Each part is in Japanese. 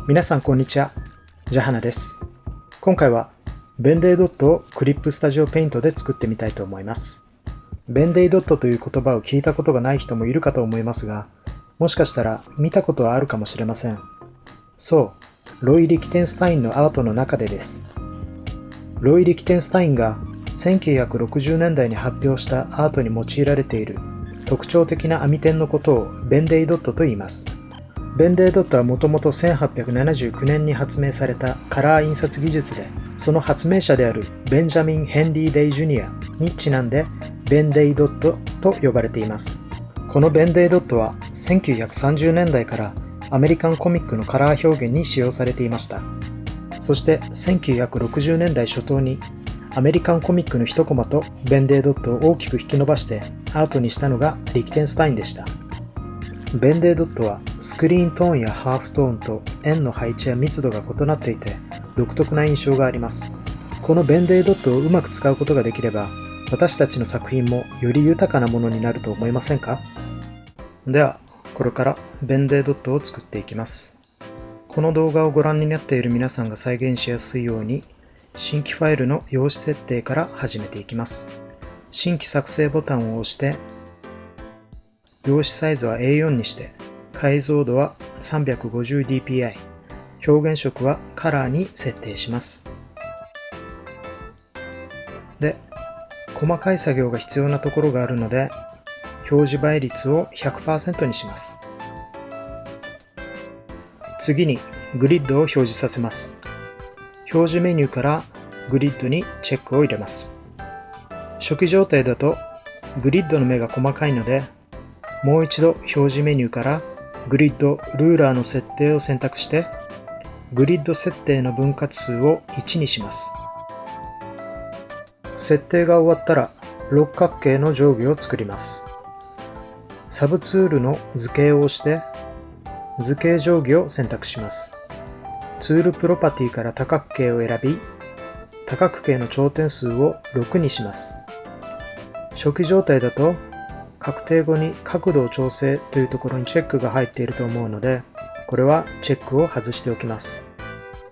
皆さんこんにちは。ジャハナです。今回はベンデイドットをクリップスタジオペイントで作ってみたいと思います。ベンデイドットという言葉を聞いたことがない人もいるかと思いますが、もしかしたら見たことはあるかもしれません。そう、ロイ・リキテンスタインのアートの中でです。ロイ・リキテンスタインが1960年代に発表したアートに用いられている特徴的な網点のことをベンデイドットと言います。ベンデイドットはもともと1879年に発明されたカラー印刷技術で、その発明者であるベンジャミン・ヘンリー・デイ・ジュニアにちなんでベンデイドットと呼ばれています。このベンデイドットは1930年代からアメリカンコミックのカラー表現に使用されていました。そして1960年代初頭にアメリカンコミックの一コマとベンデイドットを大きく引き伸ばしてアートにしたのがリキテンスタインでした。ベンデイドットはスクリーントーンやハーフトーンと円の配置や密度が異なっていて独特な印象があります。このベンデイドットをうまく使うことができれば、私たちの作品もより豊かなものになると思いませんか？では、これからベンデイドットを作っていきます。この動画をご覧になっている皆さんが再現しやすいように、新規ファイルの用紙設定から始めていきます。新規作成ボタンを押して、用紙サイズは A4 にして、解像度は 350dpi、表現色はカラーに設定します。で、細かい作業が必要なところがあるので、表示倍率を 100% にします。次にグリッドを表示させます。表示メニューからグリッドにチェックを入れます。初期状態だとグリッドの目が細かいので、もう一度表示メニューからグリッドルーラーの設定を選択して、グリッド設定の分割数を1にします。設定が終わったら六角形の定規を作ります。サブツールの図形を押して図形定規を選択します。ツールプロパティから多角形を選び、多角形の頂点数を6にします。初期状態だと確定後に角度を調整というところにチェックが入っていると思うので、これはチェックを外しておきます。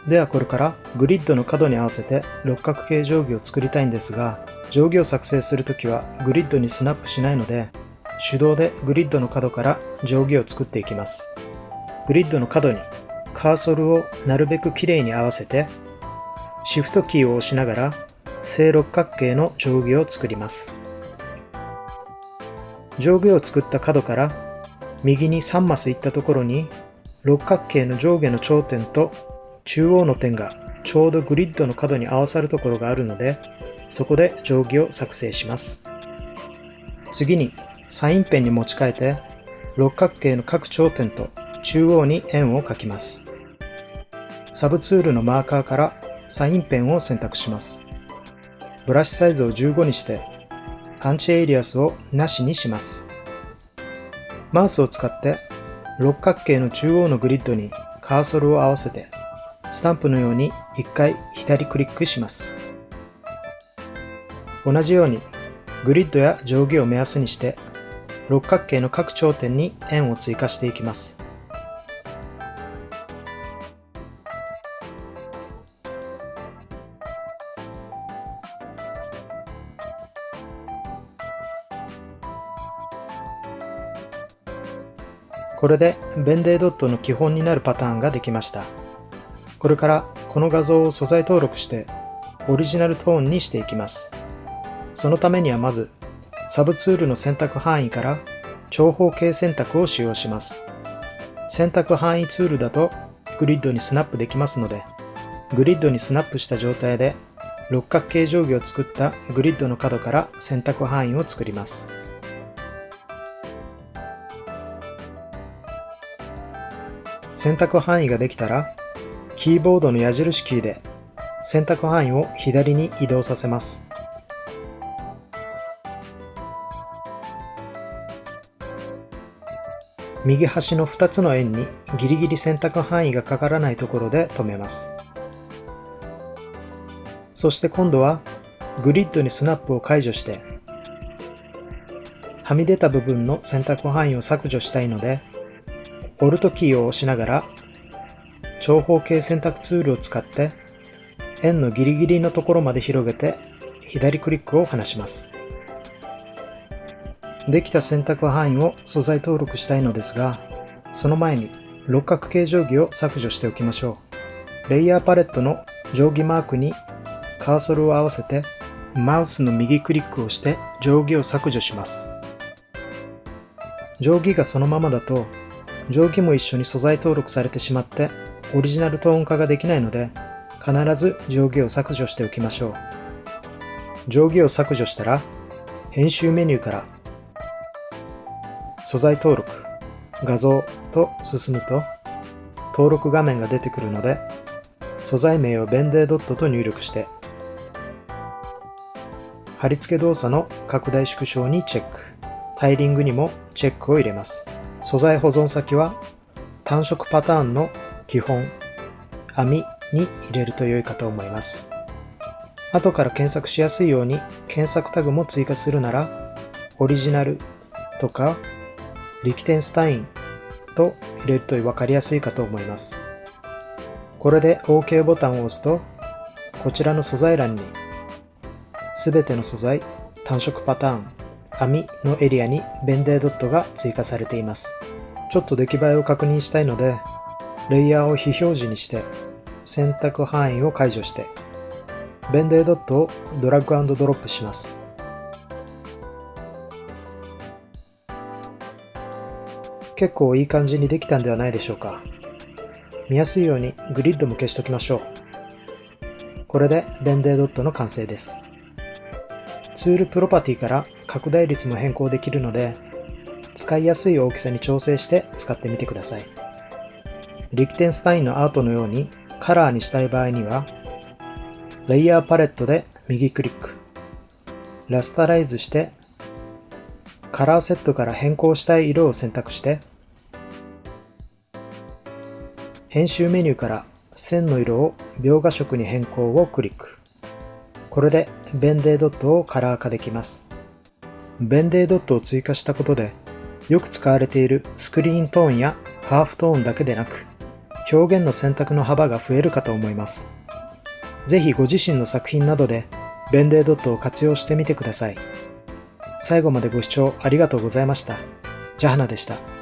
ではこれからグリッドの角に合わせて六角形定規を作りたいんですが、定規を作成するときはグリッドにスナップしないので、手動でグリッドの角から定規を作っていきます。グリッドの角にカーソルをなるべくきれいに合わせて、シフトキーを押しながら正六角形の定規を作ります。定規を作った角から右に3マス行ったところに六角形の上下の頂点と中央の点がちょうどグリッドの角に合わさるところがあるので、そこで定規を作成します。次にサインペンに持ち替えて六角形の各頂点と中央に円を描きます。サブツールのマーカーからサインペンを選択します。ブラシサイズを15にしてアンチエイリアスをなしにします。マウスを使って六角形の中央のグリッドにカーソルを合わせて、スタンプのように1回左クリックします。同じようにグリッドや定規を目安にして六角形の各頂点に円を追加していきます。これでベンデイドットの基本になるパターンができました。これからこの画像を素材登録してオリジナルトーンにしていきます。そのためにはまずサブツールの選択範囲から長方形選択を使用します。選択範囲ツールだとグリッドにスナップできますので、グリッドにスナップした状態で六角形定規を作ったグリッドの角から選択範囲を作ります。選択範囲ができたら、キーボードの矢印キーで選択範囲を左に移動させます。右端の2つの円にギリギリ選択範囲がかからないところで止めます。そして今度はグリッドにスナップを解除して、はみ出た部分の選択範囲を削除したいので、オルトキーを押しながら長方形選択ツールを使って円のギリギリのところまで広げて左クリックを離します。できた選択範囲を素材登録したいのですが、その前に六角形定規を削除しておきましょう。レイヤーパレットの定規マークにカーソルを合わせてマウスの右クリックをして定規を削除します。定規がそのままだと定規も一緒に素材登録されてしまってオリジナルトーン化ができないので、必ず定規を削除しておきましょう。定規を削除したら編集メニューから素材登録、画像と進むと登録画面が出てくるので、素材名をベンデードットと入力して貼り付け動作の拡大縮小にチェック、タイリングにもチェックを入れます。素材保存先は単色パターンの基本、網に入れると良いかと思います。後から検索しやすいように検索タグも追加するなら、オリジナルとかリキテンスタインと入れると分かりやすいかと思います。これで OK ボタンを押すと、こちらの素材欄にすべての素材、単色パターン、網のエリアにベンデードットが追加されています。ちょっと出来栄えを確認したいので、レイヤーを非表示にして選択範囲を解除してベンデードットをドラッグ&ドロップします。結構いい感じにできたんではないでしょうか。見やすいようにグリッドも消しておきましょう。これでベンデードットの完成です。ツールプロパティから拡大率も変更できるので、使いやすい大きさに調整して使ってみてください。リキテンスタインのアートのようにカラーにしたい場合には、レイヤーパレットで右クリック、ラスタライズしてカラーセットから変更したい色を選択して、編集メニューから線の色を描画色に変更をクリック。これでベンデードットをカラー化できます。ベンデードットを追加したことで、よく使われているスクリーントーンやハーフトーンだけでなく、表現の選択の幅が増えるかと思います。ぜひご自身の作品などでベンデードットを活用してみてください。最後までご視聴ありがとうございました。ジャハナでした。